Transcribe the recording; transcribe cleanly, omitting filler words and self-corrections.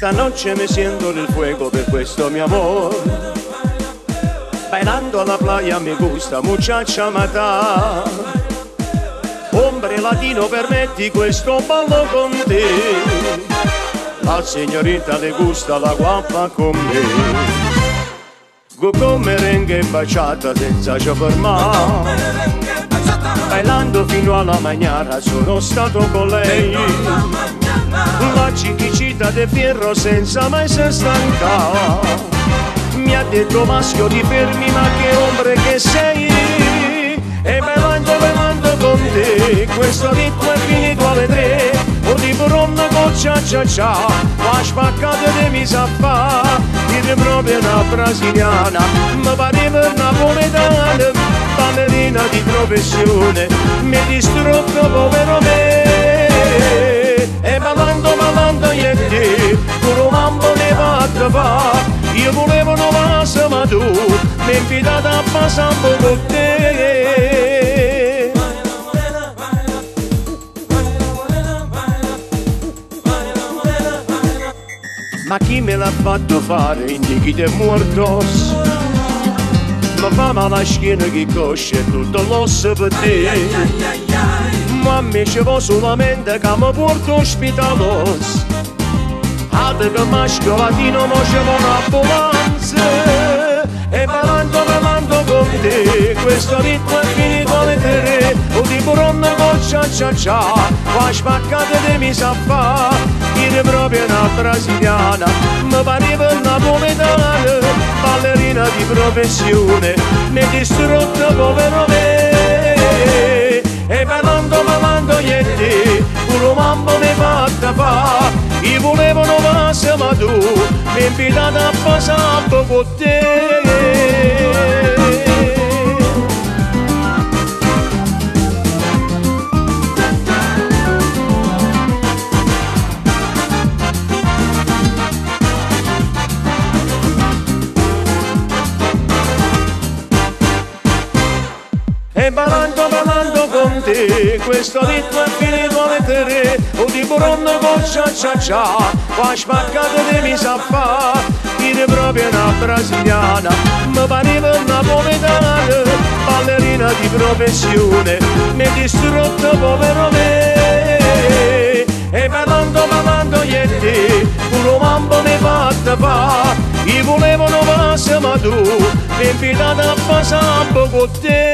Esta noche me siento el fuego de questo mio amor. Bailando a la playa me gusta, muchacha mata. Hombre latino, permetti questo ballo con te. La signorita le gusta la guapa con me. Go merengue e baciata senza ci fermare. Bailando fino alla mañana sono stato con lei. La ciclicita de fierro senza mai se stanca. Mi ha detto maschio ti fermi ma che ombre che sei. E bailando con te questo ritmo è finito alle 3. O di bronna con cia cia cia. La spaccata di mi sa fa. Dire proprio una brasiliana. Mi pareva napoletana. Ballerina di professione. Mi distrutto povero me. E ballando io e te, pure un mambo ne fatta fa. Io volevo una vasa ma tu mi invitata a passare un po' con te. Ma chi me l'ha fatto fare indichite muertos? Mi fa male la schiena che cosce e tutto l'osso per te. Ma mi ci va solamente che mi porto ospitalos. Altre che maschio latino ma ci va un'ambulanza. E ballando con te questo ritmo è finito alle 3. O di bronna con cia cia cia. Qua spaccata di mi sa fa. Dire proprio una brasiliana. Mi pareva napoletana. Ballerina di professione. Mi distrutto povero me. E ballando io e te, pure un mambo mi fatta fa. Io volevo una vasa ma tu mi invitata a passare un po' con te. E ballando con te, questo ritmo è finito alle 3. O di bronna con cia cia cia. Qua spaccata di mi sa fa. Dire proprio una brasiliana. Mi pareva napoletana. Ballerina di professione. Mi distrutto povero me. E ballando io e te, pure un mambo mi fatta fa. Io volevo una vasa ma tu mi invitata a passare un po' con te.